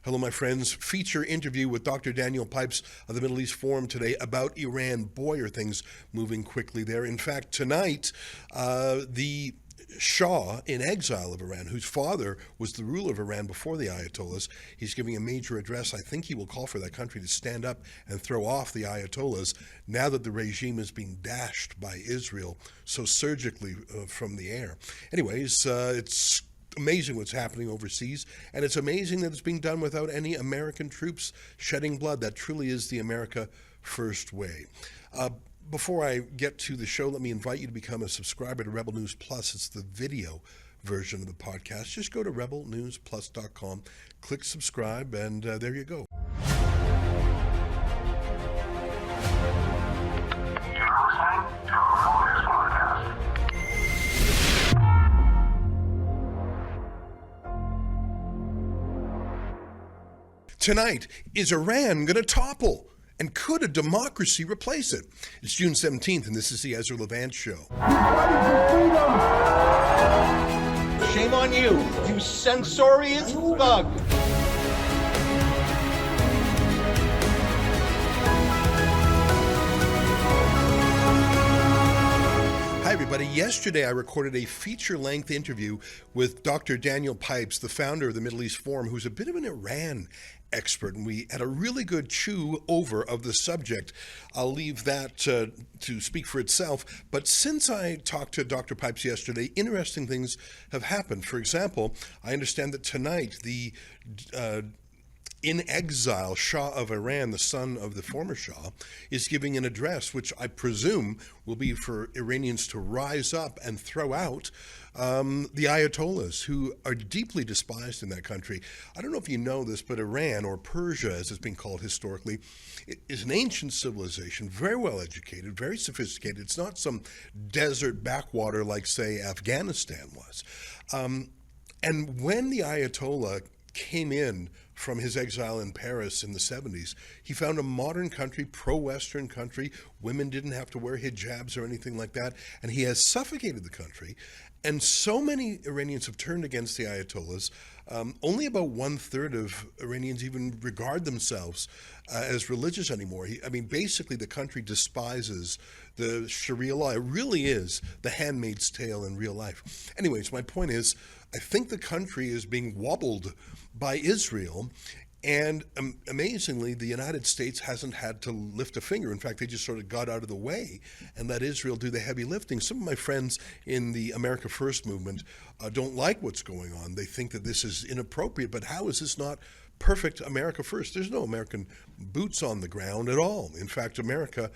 Hello, my friends. Feature interview with Dr. Daniel Pipes of the Middle East Forum today about Iran. Boy, are things moving quickly there. In fact, tonight, the Shah in exile of Iran, whose father was the ruler of Iran before the Ayatollahs, he's giving a major address. I think he will call for that country to stand up and throw off the Ayatollahs now that the regime is being dashed by Israel so surgically from the air. Anyways, it's amazing what's happening overseas, and it's amazing that it's being done without any American troops shedding blood. That truly is the America First way. Before I get to the show, let me invite you to become a subscriber to Rebel News Plus. It's the video version of the podcast. Just go to rebelnewsplus.com, click subscribe, and there you go. Tonight, is Iran going to topple? And could a democracy replace it? It's June 17th, and this is the Ezra Levant Show. Shame on you, you censorious thug. Hi, everybody. Yesterday, I recorded a feature-length interview with Dr. Daniel Pipes, the founder of the Middle East Forum, who's a bit of an Iran expert, and we had a really good chew over of the subject. I'll leave that to speak for itself. But since I talked to Dr. Pipes yesterday, interesting things have happened. For example, I understand that tonight the in exile Shah of Iran, the son of the former Shah, is giving an address which I presume will be for Iranians to rise up and throw out the Ayatollahs, who are deeply despised in that country. I don't know if you know this, but Iran, or Persia as it's been called historically, is an ancient civilization, very well educated, very sophisticated. It's not some desert backwater like, say, Afghanistan was. And when the Ayatollah came in from his exile in Paris in the 70s, he found a modern country, pro-Western country. Women didn't have to wear hijabs or anything like that, and he has suffocated the country. And so many Iranians have turned against the Ayatollahs. Only about 1/3 of Iranians even regard themselves as religious anymore. Basically the country despises the Sharia law. It really is the Handmaid's Tale in real life. Anyways, my point is, I think the country is being wobbled by Israel, and amazingly, the United States hasn't had to lift a finger. In fact, they just sort of got out of the way and let Israel do the heavy lifting. Some of my friends in the America First movement don't like what's going on. They think that this is inappropriate, but how is this not perfect America First? There's no American boots on the ground at all. In fact, America,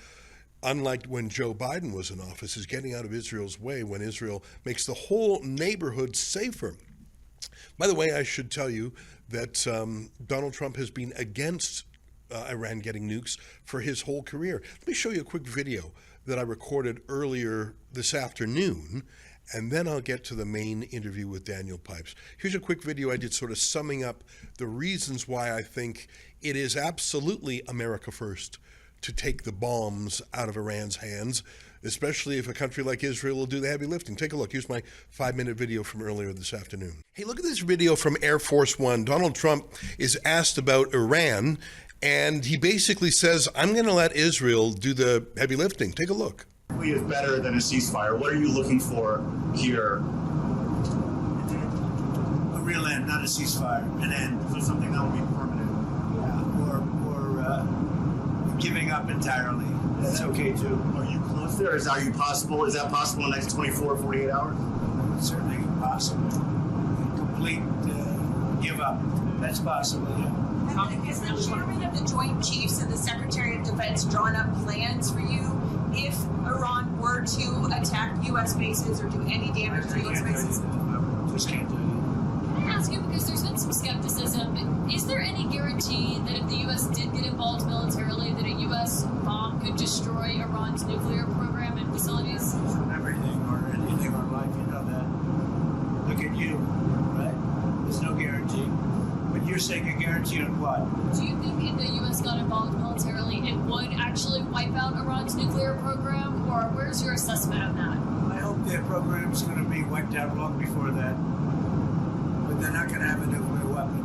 unlike when Joe Biden was in office, is getting out of Israel's way when Israel makes the whole neighborhood safer. By the way, I should tell you that Donald Trump has been against Iran getting nukes for his whole career. Let me show you a quick video that I recorded earlier this afternoon, and then I'll get to the main interview with Daniel Pipes. Here's a quick video I did sort of summing up the reasons why I think it is absolutely America First to take the bombs out of Iran's hands, especially if a country like Israel will do the heavy lifting. Take a look. Here's my 5-minute video from earlier this afternoon. Hey, look at this video from Air Force One. Donald Trump is asked about Iran, and he basically says, I'm going to let Israel do the heavy lifting. Take a look. Is better than a ceasefire. What are you looking for here? A real end, not a ceasefire. An end. So something that will be permanent. Yeah. Or giving up entirely. That's okay too. Are you close there? Is that possible in the next 24, 48 hours? It's certainly possible. Complete give up. That's possible, yeah. Has the chairman of the Joint Chiefs and the Secretary of Defense drawn up plans for you if Iran were to attack U.S. bases or do any damage to U.S. bases? Just can't do it. I ask you because there's been some skepticism. Is there any guarantee that if the U.S. did get involved militarily, that a U.S. bomb could destroy Iran's nuclear program and facilities? Everything or anything on life, you know that. Look at you, right? There's no guarantee. But you're saying a guarantee on what? Do you think if the U.S. got involved militarily, it would actually wipe out Iran's nuclear program? Or where's your assessment of that? I hope their program's going to be wiped out long before that. But they're not going to have a nuclear weapon.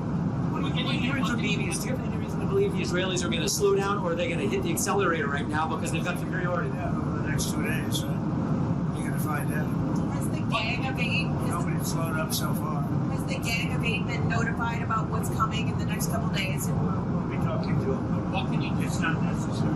When you believe do you have any reason to believe the Israelis are going to slow down, or are they going to hit the accelerator right now because they've got superiority? Yeah, over the next 2 days, right? You're going to find out. Has the Gang of Eight Nobody's slowed up so far. has the Gang of Eight been notified about what's coming in the next couple days? We'll be talking to them, but what can you do? It's not necessary.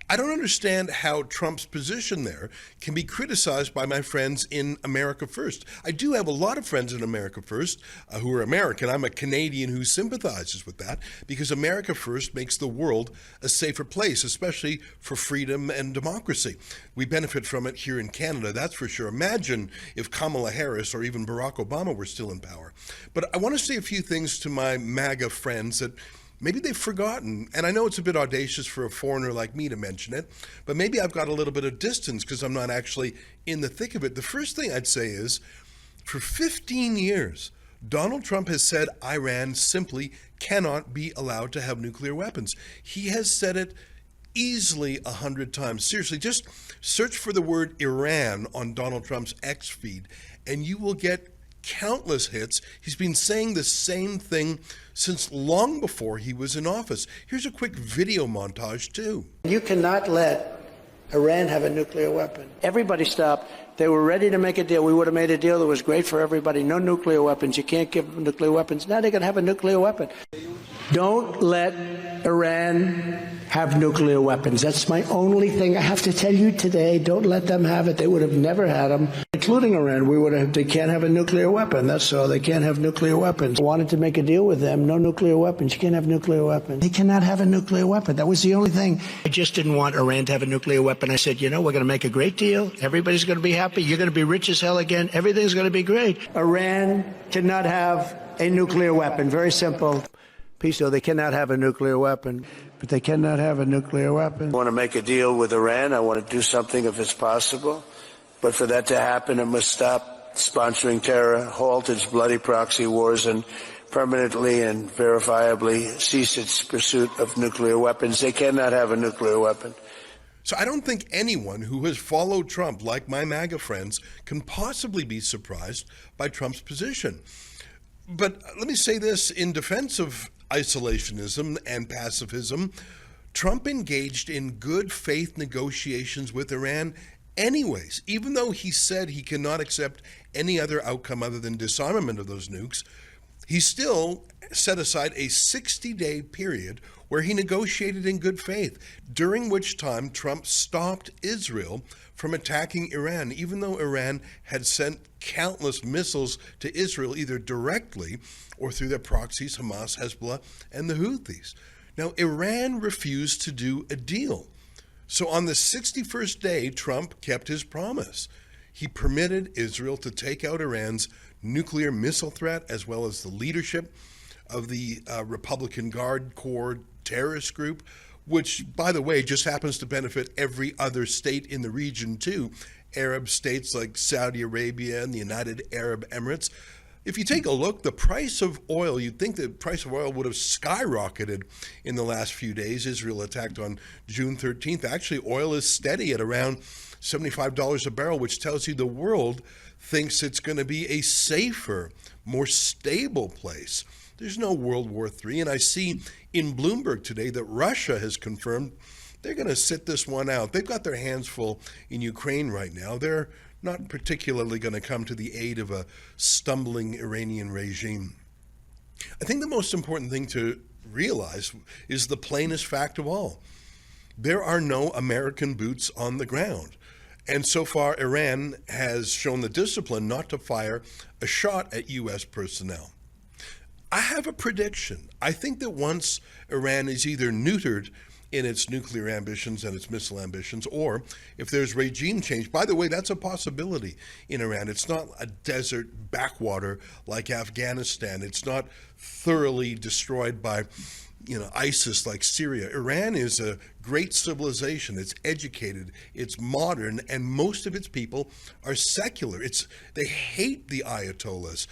I don't understand how Trump's position there can be criticized by my friends in America First. I do have a lot of friends in America First who are American. I'm a Canadian who sympathizes with that because America First makes the world a safer place, especially for freedom and democracy. We benefit from it here in Canada, that's for sure. Imagine if Kamala Harris or even Barack Obama were still in power. But I want to say a few things to my MAGA friends that maybe they've forgotten, and I know it's a bit audacious for a foreigner like me to mention it, but maybe I've got a little bit of distance because I'm not actually in the thick of it. The first thing I'd say is, for 15 years, Donald Trump has said Iran simply cannot be allowed to have nuclear weapons. He has said it easily 100 times. Seriously, just search for the word Iran on Donald Trump's X feed, and you will get countless hits. He's been saying the same thing since long before he was in office. Here's a quick video montage, too. You cannot let Iran have a nuclear weapon. Everybody stopped. They were ready to make a deal. We would have made a deal that was great for everybody. No nuclear weapons. You can't give them nuclear weapons. Now they're going to have a nuclear weapon. Don't let Iran have nuclear weapons. That's my only thing I have to tell you today. Don't let them have it. They would have never had them, including Iran. They can't have a nuclear weapon. That's all. They can't have nuclear weapons. I wanted to make a deal with them. No nuclear weapons. You can't have nuclear weapons. They cannot have a nuclear weapon. That was the only thing. I just didn't want Iran to have a nuclear weapon. I said, we're going to make a great deal. Everybody's going to be happy. You're going to be rich as hell again. Everything's going to be great. Iran cannot have a nuclear weapon. Very simple. Peace, though. They cannot have a nuclear weapon, but they cannot have a nuclear weapon. I want to make a deal with Iran. I want to do something if it's possible. But for that to happen, it must stop sponsoring terror, halt its bloody proxy wars, and permanently and verifiably cease its pursuit of nuclear weapons. They cannot have a nuclear weapon. So I don't think anyone who has followed Trump, like my MAGA friends, can possibly be surprised by Trump's position. But let me say this, in defense of isolationism and pacifism, Trump engaged in good faith negotiations with Iran anyways. Even though he said he cannot accept any other outcome other than disarmament of those nukes, he still set aside a 60-day period where he negotiated in good faith, during which time Trump stopped Israel from attacking Iran, even though Iran had sent countless missiles to Israel, either directly or through their proxies, Hamas, Hezbollah, and the Houthis. Now, Iran refused to do a deal. So on the 61st day, Trump kept his promise. He permitted Israel to take out Iran's nuclear missile threat, as well as the leadership of the Republican Guard Corps terrorist group, which, by the way, just happens to benefit every other state in the region, too. Arab states like Saudi Arabia and the United Arab Emirates. If you take a look, the price of oil, you'd think the price of oil would have skyrocketed in the last few days. Israel attacked on June 13th. Actually, oil is steady at around $75 a barrel, which tells you the world thinks it's going to be a safer, more stable place. There's no World War III. And I see in Bloomberg today that Russia has confirmed they're going to sit this one out. They've got their hands full in Ukraine right now. They're not particularly going to come to the aid of a stumbling Iranian regime. I think the most important thing to realize is the plainest fact of all. There are no American boots on the ground. And so far, Iran has shown the discipline not to fire a shot at U.S. personnel. I have a prediction. I think that once Iran is either neutered in its nuclear ambitions and its missile ambitions, or if there's regime change, by the way, that's a possibility in Iran. It's not a desert backwater like Afghanistan. It's not thoroughly destroyed by ISIS like Syria. Iran is a great civilization. It's educated, it's modern, and most of its people are secular. They hate the Ayatollahs.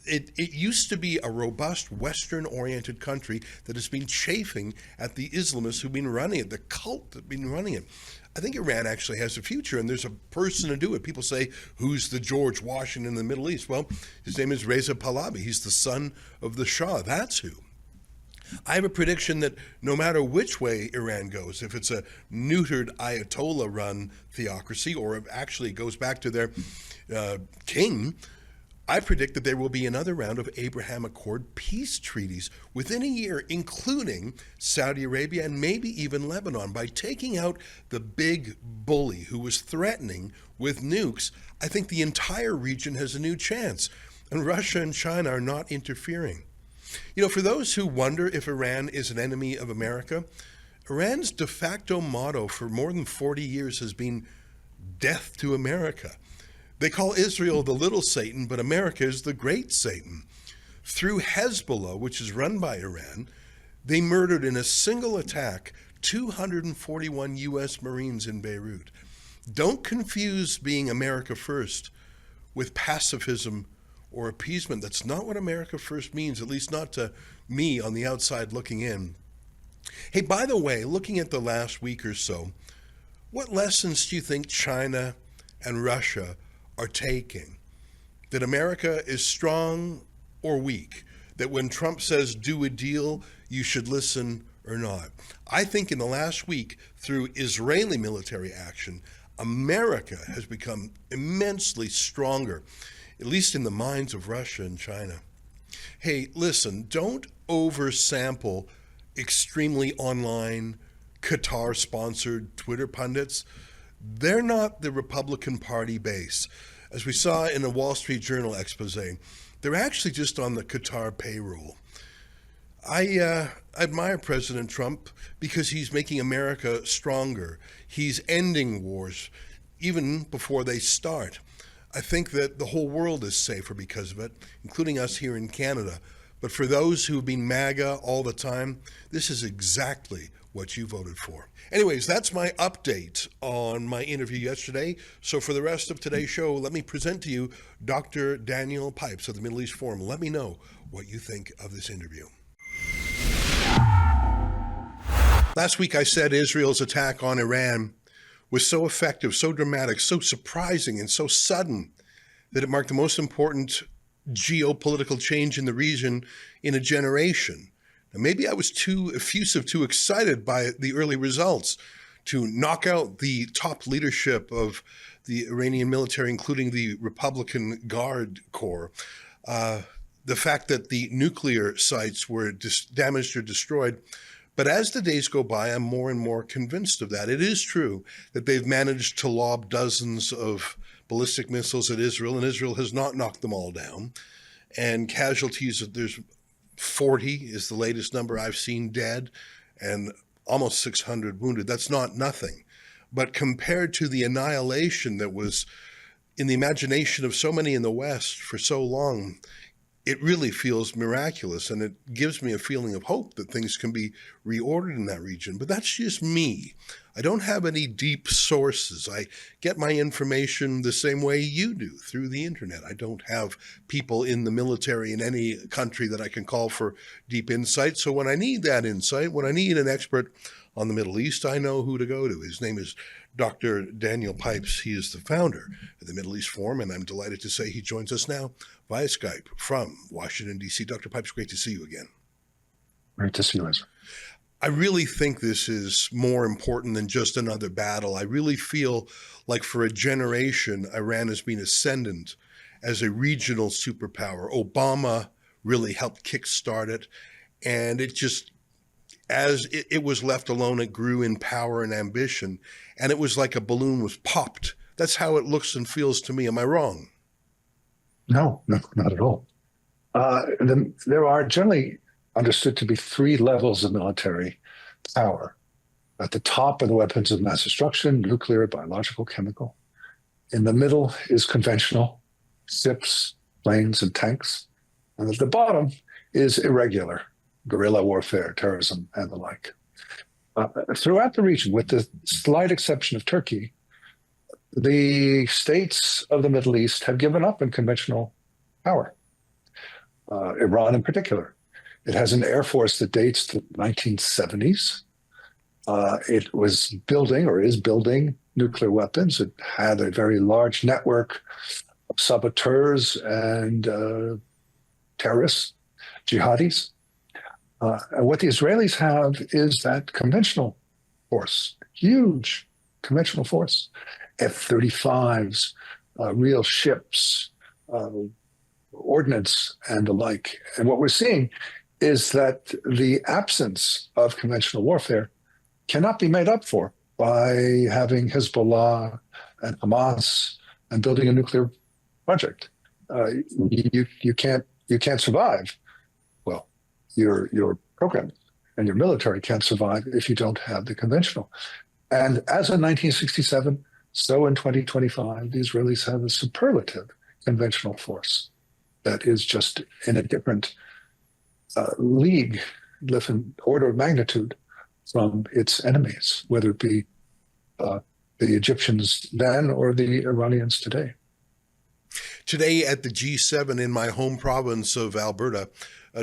It used to be a robust Western-oriented country that has been chafing at the Islamists who've been running it, the cult that's been running it. I think Iran actually has a future, and there's a person to do it. People say, who's the George Washington in the Middle East? Well, his name is Reza Pahlavi. He's the son of the Shah. That's who. I have a prediction that no matter which way Iran goes, if it's a neutered Ayatollah-run theocracy or if actually it goes back to their king, I predict that there will be another round of Abraham Accord peace treaties within a year, including Saudi Arabia and maybe even Lebanon. By taking out the big bully who was threatening with nukes, I think the entire region has a new chance. And Russia and China are not interfering. For those who wonder if Iran is an enemy of America, Iran's de facto motto for more than 40 years has been death to America. They call Israel the little Satan, but America is the great Satan. Through Hezbollah, which is run by Iran, they murdered in a single attack 241 U.S. Marines in Beirut. Don't confuse being America first with pacifism or appeasement. That's not what America first means, at least not to me on the outside looking in. Hey, by the way, looking at the last week or so, what lessons do you think China and Russia are taking? That America is strong or weak? That when Trump says do a deal, you should listen or not? I think in the last week, through Israeli military action, America has become immensely stronger, at least in the minds of Russia and China. Hey, listen, don't oversample extremely online, Qatar-sponsored Twitter pundits. They're not the Republican Party base. As we saw in a Wall Street Journal expose, they're actually just on the Qatar payroll. I admire President Trump because he's making America stronger. He's ending wars even before they start. I think that the whole world is safer because of it, including us here in Canada. But for those who have been MAGA all the time, this is exactly what you voted for. Anyways, that's my update on my interview yesterday. So for the rest of today's show, let me present to you Dr. Daniel Pipes of the Middle East Forum. Let me know what you think of this interview. Last week I said Israel's attack on Iran was so effective, so dramatic, so surprising, and so sudden that it marked the most important geopolitical change in the region in a generation. Now, maybe I was too effusive, too excited by the early results to knock out the top leadership of the Iranian military, including the Republican Guard Corps. The fact that the nuclear sites were damaged or destroyed. But as the days go by, I'm more and more convinced of that. It is true that they've managed to lob dozens of ballistic missiles at Israel, and Israel has not knocked them all down. And casualties, there's 40 is the latest number I've seen dead, and almost 600 wounded. That's not nothing. But compared to the annihilation that was in the imagination of so many in the West for so long, it really feels miraculous, and it gives me a feeling of hope that things can be reordered in that region. But that's just me. I don't have any deep sources. I get my information the same way you do, through the internet. I don't have people in the military in any country that I can call for deep insight. So when I need that insight, when I need an expert on the Middle East, I know who to go to. His name is Dr. Daniel Pipes. He is the founder of the Middle East Forum, and I'm delighted to say he joins us now via Skype from Washington, D.C. Dr. Pipes, great to see you again. Great to see you, Ezra. I really think this is more important than just another battle. I really feel like for a generation, Iran has been ascendant as a regional superpower. Obama really helped kickstart it, and it just, as it was left alone, it grew in power and ambition, and it was like a balloon was popped. That's how it looks and feels to me. Am I wrong? No, not at all. There are generally understood to be three levels of military power. At the top are the weapons of mass destruction, nuclear, biological, chemical. In the middle is conventional, ships, planes, and tanks. And at the bottom is irregular, guerrilla warfare, terrorism, and the like. Throughout the region, with the slight exception of Turkey, the states of the Middle East have given up in conventional power. Iran in particular. It has an air force that dates to the 1970s. It was building or is building nuclear weapons. It had a very large network of saboteurs and terrorists, jihadis. And what the Israelis have is that conventional force, huge conventional force, F-35s, real ships, ordnance, and the like. And what we're seeing is that the absence of conventional warfare cannot be made up for by having Hezbollah and Hamas and building a nuclear project. You can't survive. Well, your program and your military can't survive if you don't have the conventional. And as in 1967, so in 2025, the Israelis have a superlative conventional force that is just in a different league, different order of magnitude from its enemies, whether it be the Egyptians then or the Iranians today. Today at the G7 in my home province of Alberta,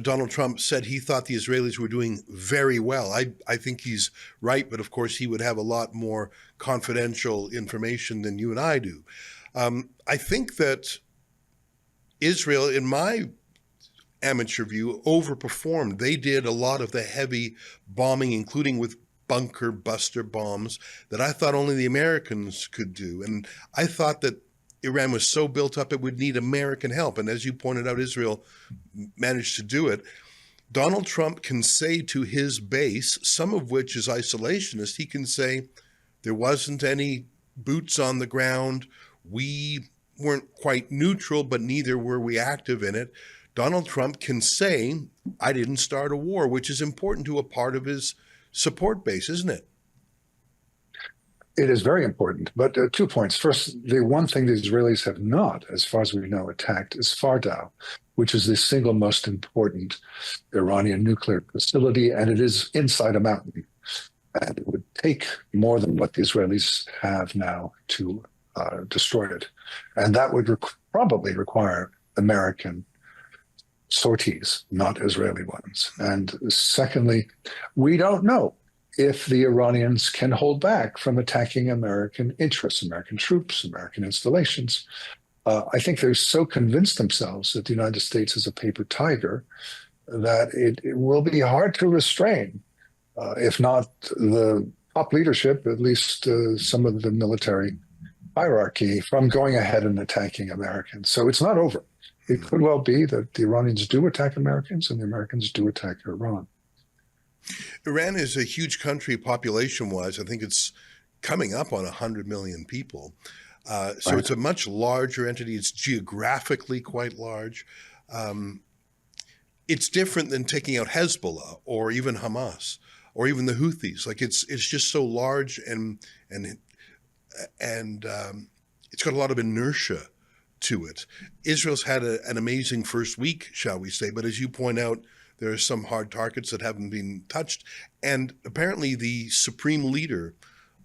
Donald Trump said he thought the Israelis were doing very well. I think he's right, but of course he would have a lot more confidential information than you and I do. I think that Israel, in my amateur view, overperformed. They did a lot of the heavy bombing, including with bunker buster bombs, that I thought only the Americans could do. And I thought that Iran was so built up it would need American help. And as you pointed out, Israel managed to do it. Donald Trump can say to his base, some of which is isolationist, he can say there wasn't any boots on the ground. We weren't quite neutral, but neither were we active in it. Donald Trump can say, I didn't start a war, which is important to a part of his support base, isn't it? It is very important, but 2 points. First, the one thing the Israelis have not, as far as we know, attacked is Fardau, which is the single most important Iranian nuclear facility, and it is inside a mountain. And it would take more than what the Israelis have now to destroy it. And that would probably require American sorties, not Israeli ones. And secondly, we don't know if the Iranians can hold back from attacking American interests, American troops, American installations. I think they're so convinced themselves that the United States is a paper tiger that it will be hard to restrain, if not the top leadership, at least some of the military hierarchy, from going ahead and attacking Americans. So it's not over. It could well be that the Iranians do attack Americans and the Americans do attack Iran. Iran is a huge country population-wise. I think it's coming up on 100 million people. So it's a much larger entity. It's geographically quite large. It's different than taking out Hezbollah or even Hamas or even the Houthis. Like it's just so large and it's got a lot of inertia to it. Israel's had an amazing first week, shall we say, but as you point out, there are some hard targets that haven't been touched. And apparently the supreme leader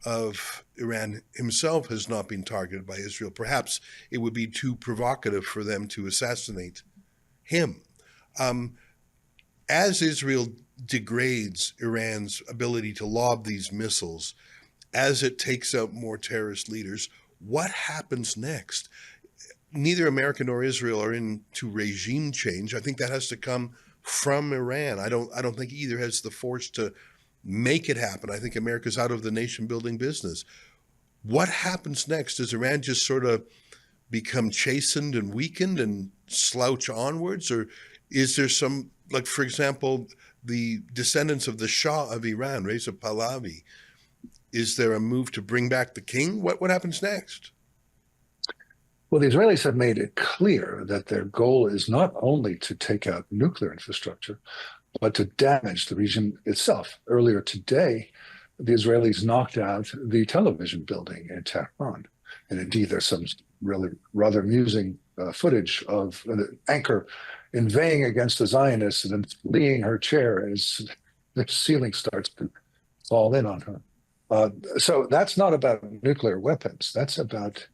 of Iran himself has not been targeted by Israel. Perhaps it would be too provocative for them to assassinate him. As Israel degrades Iran's ability to lob these missiles, as it takes out more terrorist leaders, what happens next? Neither America nor Israel are into regime change. I think that has to come from Iran. I don't think either has the force to make it happen. I think America's out of the nation building business. What happens next? Does Iran just sort of become chastened and weakened and slouch onwards? Or is there some, like, for example, the descendants of the Shah of Iran, Reza Pahlavi, is there a move to bring back the king? What happens next? Well, the Israelis have made it clear that their goal is not only to take out nuclear infrastructure, but to damage the region itself. Earlier today, the Israelis knocked out the television building in Tehran. And indeed, there's some really rather amusing footage of an anchor inveighing against the Zionists and then fleeing her chair as the ceiling starts to fall in on her. So that's not about nuclear weapons. That's about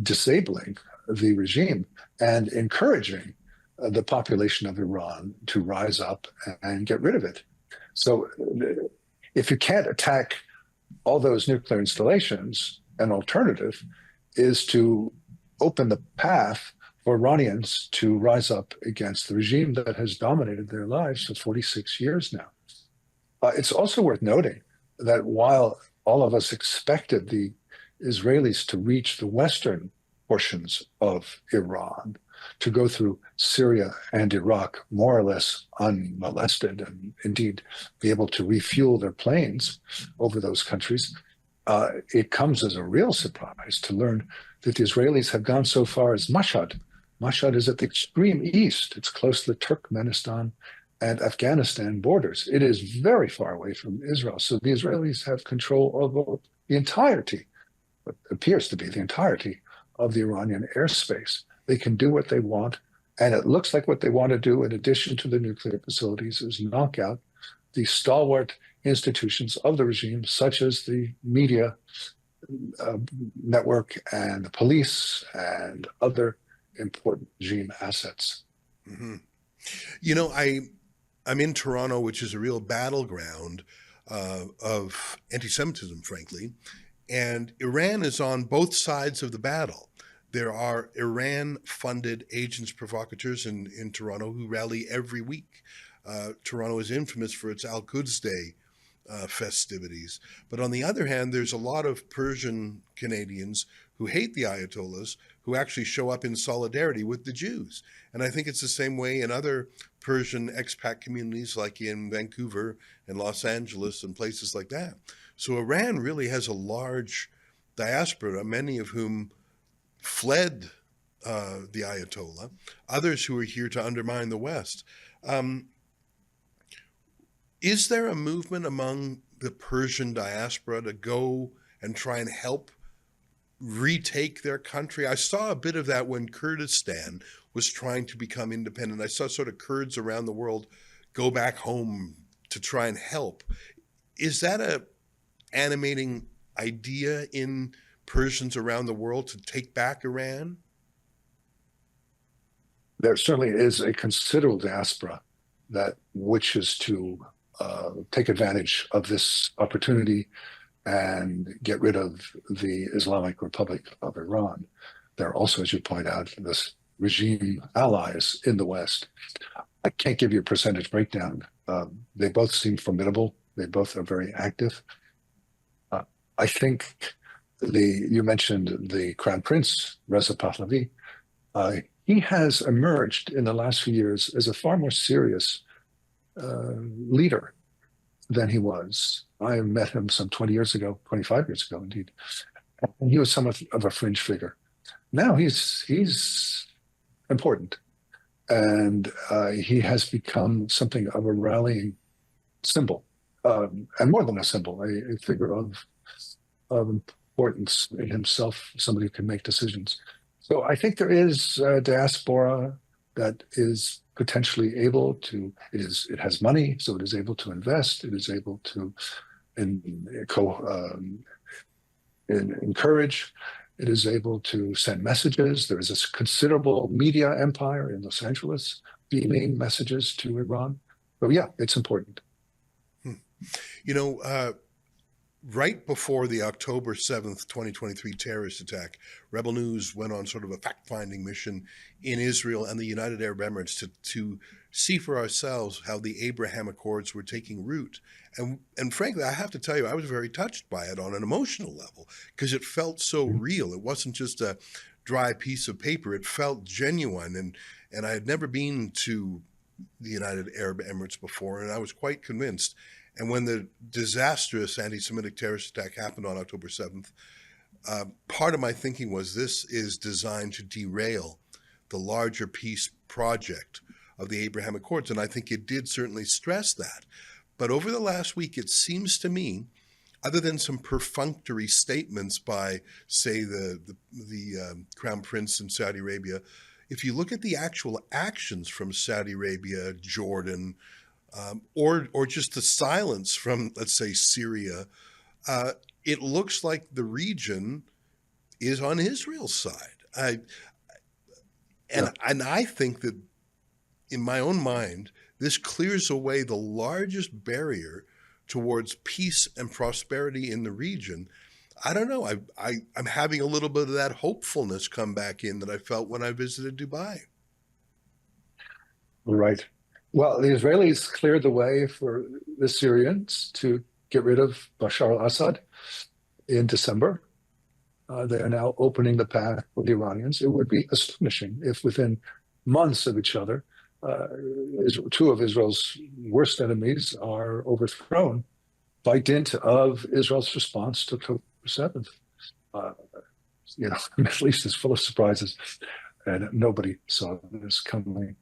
disabling the regime and encouraging the population of Iran to rise up and get rid of it. So if you can't attack all those nuclear installations, an alternative is to open the path for Iranians to rise up against the regime that has dominated their lives for 46 years now. It's also worth noting that while all of us expected the Israelis to reach the western portions of Iran, to go through Syria and Iraq more or less unmolested, and indeed be able to refuel their planes over those countries, it comes as a real surprise to learn that the Israelis have gone so far as Mashhad. Mashhad is at the extreme east. It's close to the Turkmenistan and Afghanistan borders. It is very far away from Israel. So the Israelis have control over the entirety, what appears to be the entirety of the Iranian airspace. They can do what they want. And it looks like what they want to do, in addition to the nuclear facilities, is knock out the stalwart institutions of the regime, such as the media network and the police and other important regime assets. Mm-hmm. You know, I'm in Toronto, which is a real battleground of anti-Semitism, frankly, and Iran is on both sides of the battle. There are Iran-funded agents provocateurs in Toronto who rally every week. Toronto is infamous for its Al-Quds Day festivities. But on the other hand, there's a lot of Persian Canadians who hate the Ayatollahs who actually show up in solidarity with the Jews. And I think it's the same way in other Persian expat communities like in Vancouver and Los Angeles and places like that. So Iran really has a large diaspora, many of whom fled the Ayatollah, others who are here to undermine the West. Is there a movement among the Persian diaspora to go and try and help retake their country? I saw a bit of that when Kurdistan was trying to become independent. I saw sort of Kurds around the world go back home to try and help. Is that a animating idea in Persians around the world to take back Iran? There certainly is a considerable diaspora that wishes to take advantage of this opportunity and get rid of the Islamic Republic of Iran. There are also, as you point out, this regime allies in the West. I can't give you a percentage breakdown. They both seem formidable. They both are very active. I think you mentioned the Crown Prince, Reza Pahlavi. He has emerged in the last few years as a far more serious leader than he was. I met him some 20 years ago, 25 years ago, indeed. And he was somewhat of a fringe figure. Now he's important. And he has become something of a rallying symbol, and more than a symbol, a figure of importance in himself, somebody who can make decisions. So I think there is a diaspora that is potentially able to, it has money, so it is able to invest, it is able to encourage, it is able to send messages. There is a considerable media empire in Los Angeles beaming messages to Iran. So yeah, it's important. You know, right before the October 7th, 2023 terrorist attack, Rebel News went on sort of a fact-finding mission in Israel and the United Arab Emirates to see for ourselves how the Abraham Accords were taking root. And frankly, I have to tell you, I was very touched by it on an emotional level because it felt so real. It wasn't just a dry piece of paper. It felt genuine. And I had never been to the United Arab Emirates before, and I was quite convinced. And when the disastrous anti-Semitic terrorist attack happened on October 7th, part of my thinking was this is designed to derail the larger peace project of the Abraham Accords. And I think it did certainly stress that. But over the last week, it seems to me, other than some perfunctory statements by, say, the Crown Prince in Saudi Arabia, if you look at the actual actions from Saudi Arabia, Jordan, or just the silence from, let's say, Syria, it looks like the region is on Israel's side. And I think that, in my own mind, this clears away the largest barrier towards peace and prosperity in the region. I don't know. I'm having a little bit of that hopefulness come back in that I felt when I visited Dubai. Right. Well, the Israelis cleared the way for the Syrians to get rid of Bashar al-Assad in December. They are now opening the path for the Iranians. It would be astonishing if within months of each other, two of Israel's worst enemies are overthrown by dint of Israel's response to October 7th. The Middle East is full of surprises, and nobody saw this coming.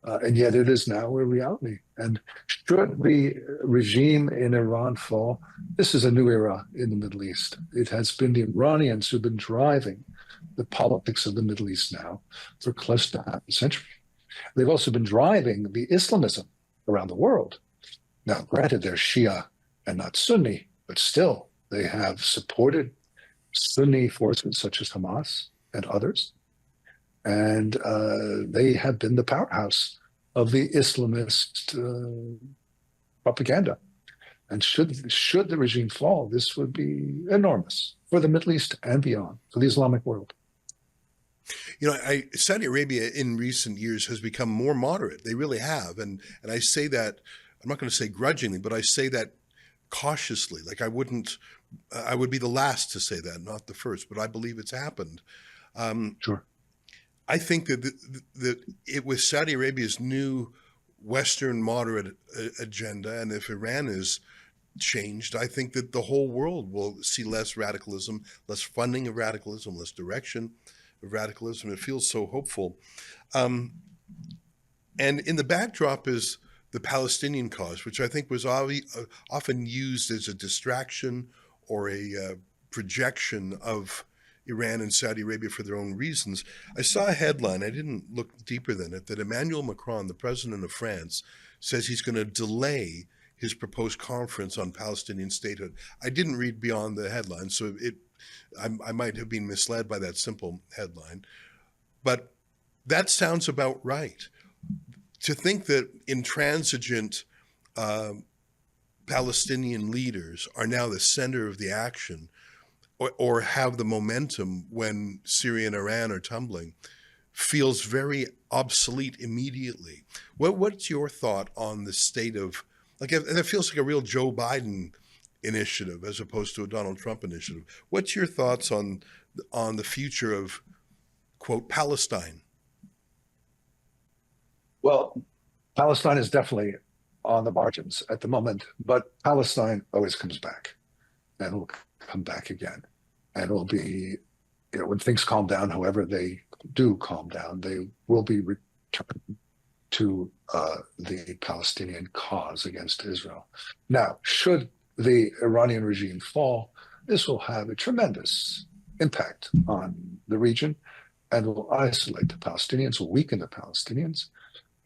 And yet it is now a reality. And should the regime in Iran fall, this is a new era in the Middle East. It has been the Iranians who've been driving the politics of the Middle East now for close to half a century. They've also been driving the Islamism around the world. Now, granted, they're Shia and not Sunni, but still they have supported Sunni forces such as Hamas and others. And they have been the powerhouse of the Islamist propaganda. And should the regime fall, this would be enormous for the Middle East and beyond, for the Islamic world. Saudi Arabia in recent years has become more moderate. They really have. And I say that, I'm not going to say grudgingly, but I say that cautiously. Like I would be the last to say that, not the first, but I believe it's happened. Sure. I think that it was Saudi Arabia's new Western moderate agenda, and if Iran is changed, I think that the whole world will see less radicalism, less funding of radicalism, less direction of radicalism. It feels so hopeful. And in the backdrop is the Palestinian cause, which I think was often used as a distraction or a projection of Iran and Saudi Arabia for their own reasons. I saw a headline, I didn't look deeper than it, that Emmanuel Macron, the president of France, says he's going to delay his proposed conference on Palestinian statehood. I didn't read beyond the headline, so I might have been misled by that simple headline. But that sounds about right. To think that intransigent Palestinian leaders are now the center of the action, or have the momentum when Syria and Iran are tumbling, feels very obsolete immediately. What's your thought on the state of, and it feels like a real Joe Biden initiative as opposed to a Donald Trump initiative. What's your thoughts on the future of, quote, Palestine? Well, Palestine is definitely on the margins at the moment, but Palestine always comes back and will come back again. And it will be, when things calm down, however they do calm down, they will be returned to the Palestinian cause against Israel. Now, should the Iranian regime fall, this will have a tremendous impact on the region and will isolate the Palestinians, will weaken the Palestinians.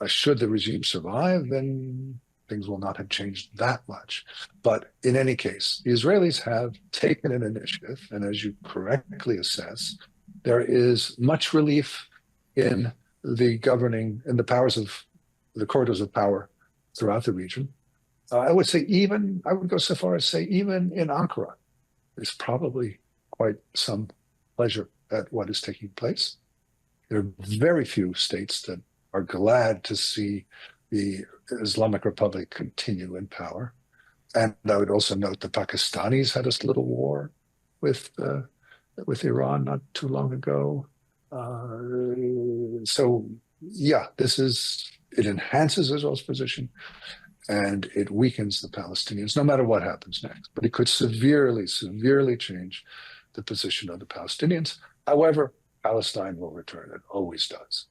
Should the regime survive, then things will not have changed that much. But in any case, the Israelis have taken an initiative, and as you correctly assess, there is much relief in the powers of the corridors of power throughout the region. I would go so far as say even in Ankara, there's probably quite some pleasure at what is taking place. There are very few states that are glad to see the Islamic Republic continue in power. And I would also note the Pakistanis had a little war with Iran not too long ago. It enhances Israel's position and it weakens the Palestinians, no matter what happens next. But it could severely, severely change the position of the Palestinians. However, Palestine will return. It always does.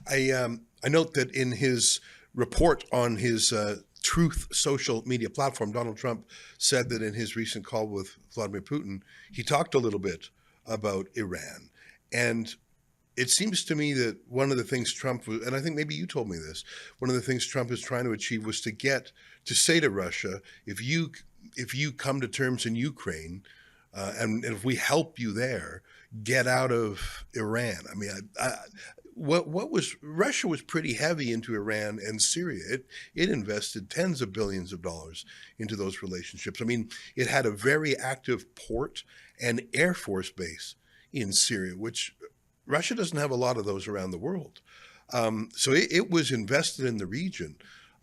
Yeah. I note that in his report on his Truth social media platform, Donald Trump said that in his recent call with Vladimir Putin, he talked a little bit about Iran. And it seems to me that one of the things Trump was, and I think maybe you told me this, one of the things Trump is trying to achieve was to say to Russia, if you come to terms in Ukraine, and if we help you there, get out of Iran. I mean, Russia was pretty heavy into Iran and Syria. It invested tens of billions of dollars into those relationships. I mean, it had a very active port and Air Force base in Syria, which Russia doesn't have a lot of those around the world. So it was invested in the region.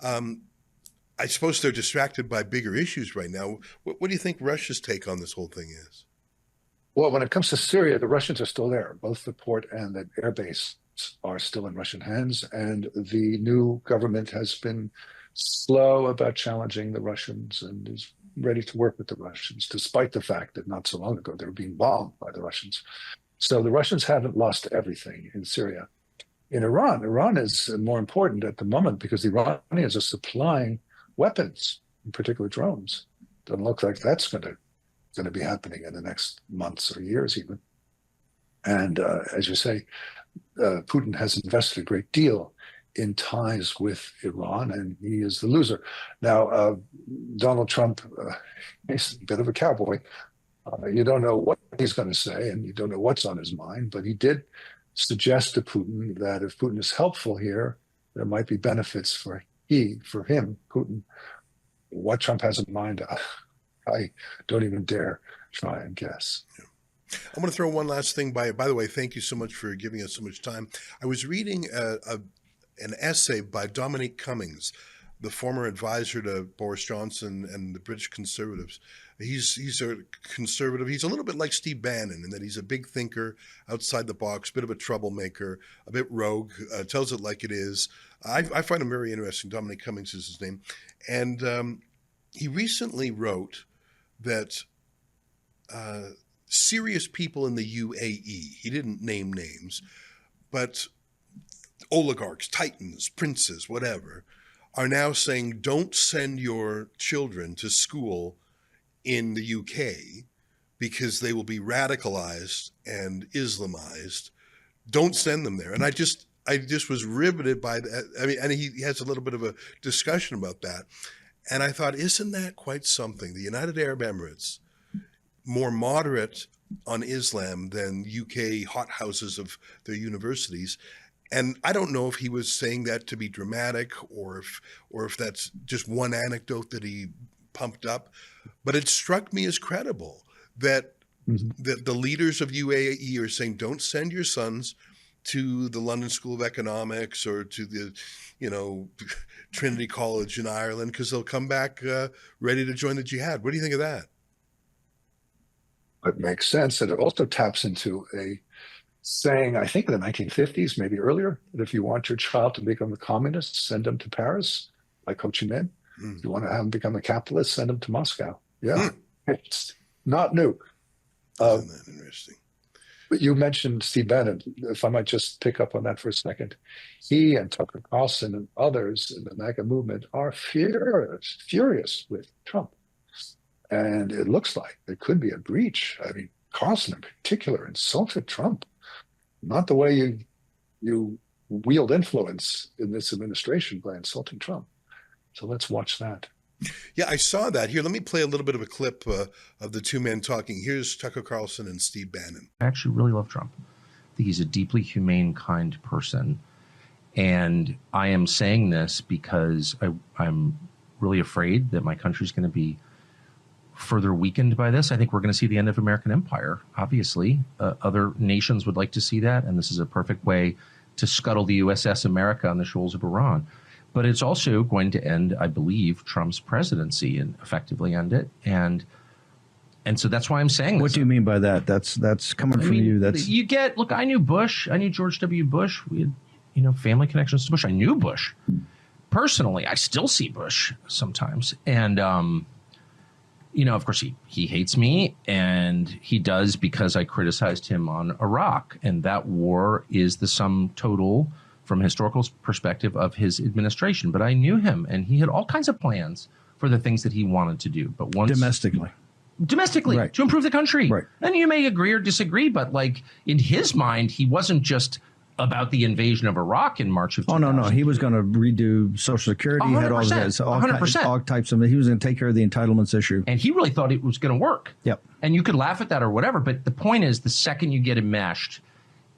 I suppose they're distracted by bigger issues right now. What do you think Russia's take on this whole thing is? Well, when it comes to Syria, the Russians are still there. Both the port and the air base are still in Russian hands, and the new government has been slow about challenging the Russians and is ready to work with the Russians, despite the fact that not so long ago they were being bombed by the Russians. So the Russians haven't lost everything in Syria. In Iran is more important at the moment because the Iranians are supplying weapons, in particular drones. Doesn't look like that's going to be happening in the next months or years even. And as you say, Putin has invested a great deal in ties with Iran, and he is the loser. Now, Donald Trump is a bit of a cowboy. You don't know what he's going to say, and you don't know what's on his mind, but he did suggest to Putin that if Putin is helpful here, there might be benefits for him, Putin. What Trump has in mind, I don't even dare try and guess. Yeah. I'm going to throw one last thing by the way, thank you so much for giving us so much time. I was reading an essay by Dominic Cummings, the former advisor to Boris Johnson and the British Conservatives. He's a conservative. He's a little bit like Steve Bannon in that he's a big thinker, outside the box, bit of a troublemaker, a bit rogue, tells it like it is. I find him very interesting. Dominic Cummings is his name. And he recently wrote that serious people in the UAE, he didn't name names, but oligarchs, titans, princes, whatever, are now saying, don't send your children to school in the UK because they will be radicalized and Islamized. Don't send them there. And I just was riveted by that. I mean, and he has a little bit of a discussion about that. And I thought, isn't that quite something? The United Arab Emirates, more moderate on Islam than UK hothouses of their universities. And I don't know if he was saying that to be dramatic or if that's just one anecdote that he pumped up, but it struck me as credible that that the leaders of UAE are saying, don't send your sons to the London School of Economics or to the, Trinity College in Ireland because they'll come back ready to join the jihad. What do you think of that? It makes sense, and it also taps into a saying, I think in the 1950s, maybe earlier, that if you want your child to become a communist, send them to Paris, like Ho Chi Minh. If you want to have them become a capitalist, send them to Moscow. Yeah, it's not new. Isn't that interesting? But you mentioned Steve Bannon. If I might just pick up on that for a second. He and Tucker Carlson and others in the MAGA movement are furious with Trump. And it looks like there could be a breach. I mean, Carlson in particular insulted Trump. Not the way you wield influence in this administration by insulting Trump. So let's watch that. Yeah, I saw that. Here, let me play a little bit of a clip of the two men talking. Here's Tucker Carlson and Steve Bannon. I actually really love Trump. I think he's a deeply humane, kind person. And I am saying this because I'm really afraid that my country's going to be further weakened by this. I think we're going to see the end of American empire, obviously. Other nations would like to see that, and this is a perfect way to scuttle the USS America on the shoals of Iran. But it's also going to end, I believe, Trump's presidency and effectively end it. And so that's why I'm saying this. What do you mean by that? That's coming from you. That's you get. Look, I knew Bush. I knew George W. Bush. We had, family connections to Bush. I knew Bush personally. I still see Bush sometimes, and of course, he hates me, and he does because I criticized him on Iraq, and that war is the sum total, from a historical perspective, of his administration. But I knew him, and he had all kinds of plans for the things that he wanted to do. But once domestically. domestically Right. to improve the country. Right. And you may agree or disagree, but like in his mind, he wasn't just about the invasion of Iraq in March of 2000. Oh, no. He was going to redo Social Security. He had all 100%. all types of, he was going to take care of the entitlements issue. And he really thought it was going to work. Yep. And you could laugh at that or whatever, but the point is, the second you get enmeshed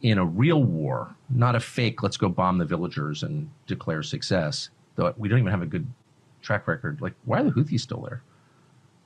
in a real war, not a fake, let's go bomb the villagers and declare success, though we don't even have a good track record. Like, why are the Houthis still there?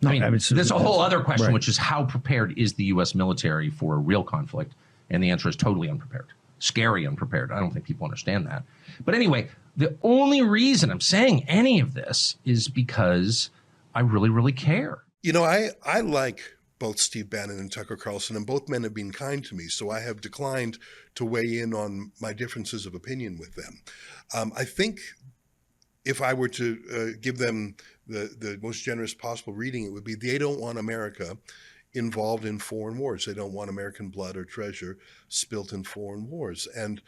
No, I mean, there's a whole other question, right. which is how prepared is the U.S. military for a real conflict? And the answer is totally unprepared. Scary unprepared. I don't think people understand that. But anyway, the only reason I'm saying any of this is because I really, really care. You know, I like both Steve Bannon and Tucker Carlson, and both men have been kind to me, so I have declined to weigh in on my differences of opinion with them. I think if I were to give them the most generous possible reading, it would be they don't want America involved in foreign wars. They don't want American blood or treasure spilt in foreign wars. And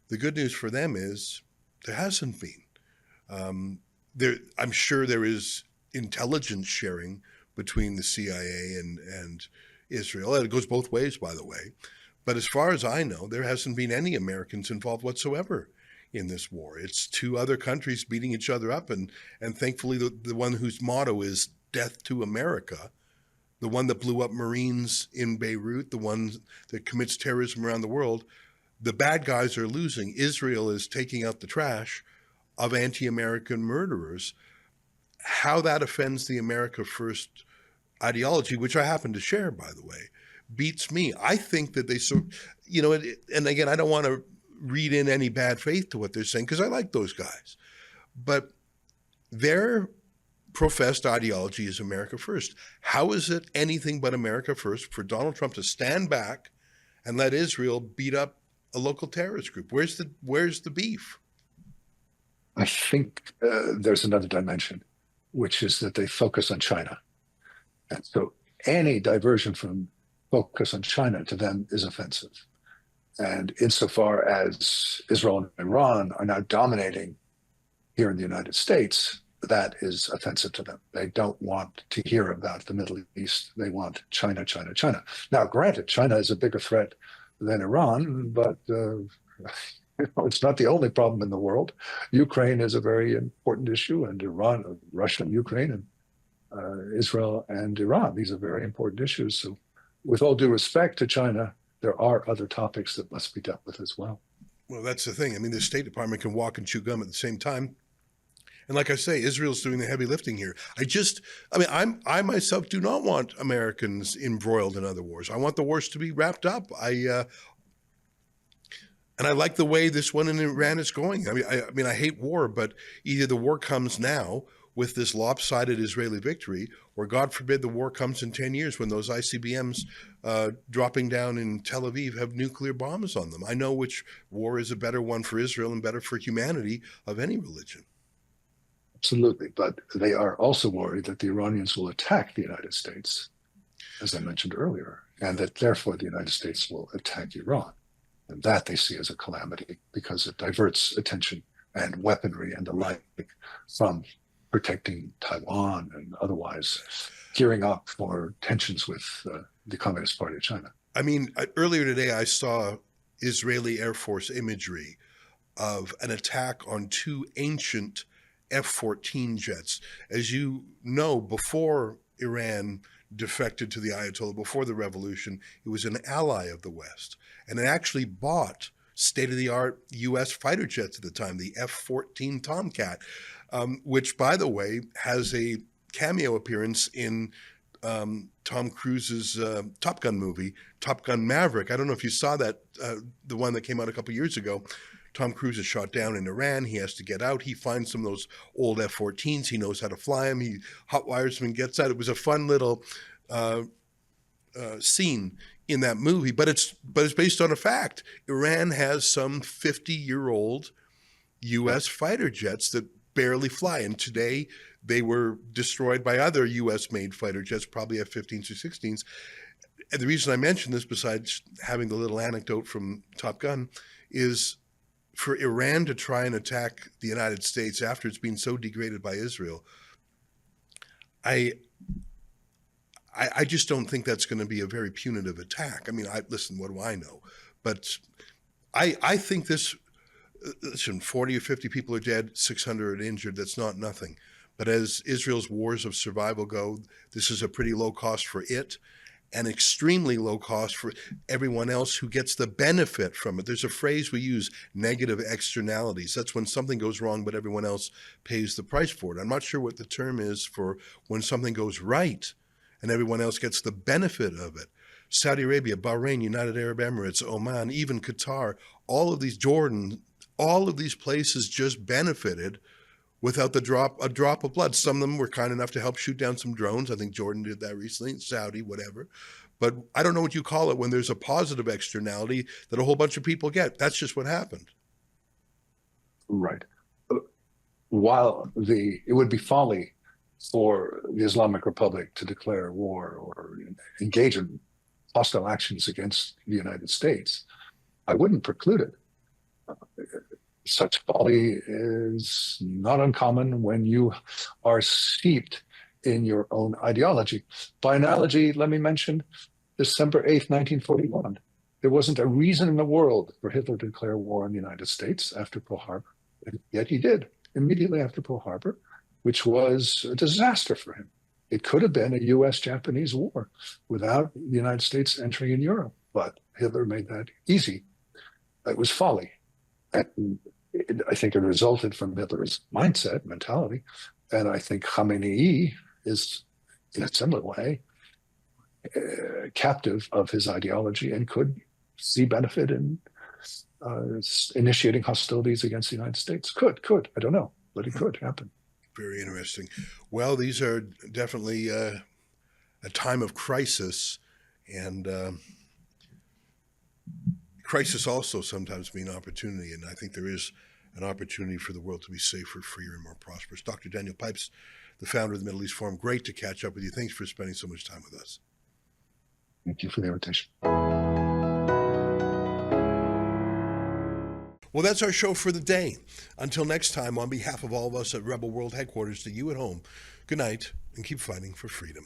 the good news for them is there hasn't been. I'm sure there is intelligence sharing between the CIA and Israel. And it goes both ways, by the way. But as far as I know, there hasn't been any Americans involved whatsoever in this war. It's two other countries beating each other up. And thankfully, the one whose motto is death to America, the one that blew up Marines in Beirut, the one that commits terrorism around the world, the bad guys are losing. Israel is taking out the trash of anti-American murderers. How that offends the America First ideology, which I happen to share, by the way, beats me. I think that they and again, I don't want to read in any bad faith to what they're saying, because I like those guys. But their professed ideology is America First. How is it anything but America First for Donald Trump to stand back and let Israel beat up a local terrorist group? Where's the beef? I think there's another dimension, which is that they focus on China. And so any diversion from focus on China to them is offensive. And insofar as Israel and Iran are now dominating here in the United States, that is offensive to them. They don't want to hear about the Middle East. They want China, China, China. Now, granted, China is a bigger threat than Iran, but it's not the only problem in the world. Ukraine is a very important issue, and Iran, Russia, Ukraine, and Israel and Iran. These are very important issues. So with all due respect to China, there are other topics that must be dealt with as well. Well, that's the thing. I mean, the State Department can walk and chew gum at the same time. And like I say, Israel's doing the heavy lifting here. I myself do not want Americans embroiled in other wars. I want the wars to be wrapped up. And I like the way this one in Iran is going. I mean, I hate war, but either the war comes now with this lopsided Israeli victory, or God forbid the war comes in 10 years when those ICBMs dropping down in Tel Aviv have nuclear bombs on them. I know which war is a better one for Israel and better for humanity of any religion. Absolutely, but they are also worried that the Iranians will attack the United States, as I mentioned earlier, and that therefore the United States will attack Iran. And that they see as a calamity because it diverts attention and weaponry and the like from protecting Taiwan and otherwise gearing up for tensions with the Communist Party of China. I mean, earlier today I saw Israeli Air Force imagery of an attack on two ancient F-14 jets. As you know, before Iran defected to the Ayatollah, before the revolution, it was an ally of the West. And it actually bought state-of-the-art U.S. fighter jets at the time, the F-14 Tomcat, which, by the way, has a cameo appearance in Tom Cruise's Top Gun movie, Top Gun Maverick. I don't know if you saw that, the one that came out a couple years ago. Tom Cruise is shot down in Iran. He has to get out. He finds some of those old F-14s. He knows how to fly them. He hotwires them and gets out. It was a fun little scene in that movie, but it's based on a fact. Iran has some 50-year-old U.S. fighter jets that barely fly, and today they were destroyed by other U.S.-made fighter jets, probably F-15s or 16s. And the reason I mention this, besides having the little anecdote from Top Gun, is for Iran to try and attack the United States after it's been so degraded by Israel. I I just don't think that's going to be a very punitive attack. I mean, listen, what do I know? But I think this, listen, 40 or 50 people are dead, 600 are injured. That's not nothing. But as Israel's wars of survival go, this is a pretty low cost for it and extremely low cost for everyone else who gets the benefit from it. There's a phrase we use, negative externalities. That's when something goes wrong, but everyone else pays the price for it. I'm not sure what the term is for when something goes right and everyone else gets the benefit of it. Saudi Arabia, Bahrain, United Arab Emirates, Oman, even Qatar, all of these, Jordan, all of these places just benefited without a drop of blood. Some of them were kind enough to help shoot down some drones. I think Jordan did that recently, Saudi, whatever. But I don't know what you call it when there's a positive externality that a whole bunch of people get. That's just what happened. Right. While it would be folly for the Islamic Republic to declare war or engage in hostile actions against the United States, I wouldn't preclude it. Such folly is not uncommon when you are steeped in your own ideology. By analogy, let me mention December 8th, 1941. There wasn't a reason in the world for Hitler to declare war on the United States after Pearl Harbor, and yet he did immediately after Pearl Harbor, which was a disaster for him. It could have been a US-Japanese war without the United States entering in Europe, but Hitler made that easy. It was folly. And I think it resulted from Hitler's mindset, mentality. And I think Khamenei is, in a similar way, captive of his ideology and could see benefit in initiating hostilities against the United States. Could. I don't know, but it could happen. Very interesting. Well, these are definitely a time of crisis, and crisis also sometimes mean opportunity, and I think there is an opportunity for the world to be safer, freer, and more prosperous. Dr. Daniel Pipes, the founder of the Middle East Forum, great to catch up with you. Thanks for spending so much time with us. Thank you for the invitation. Well, that's our show for the day. Until next time, on behalf of all of us at Rebel World Headquarters, to you at home, good night, and keep fighting for freedom.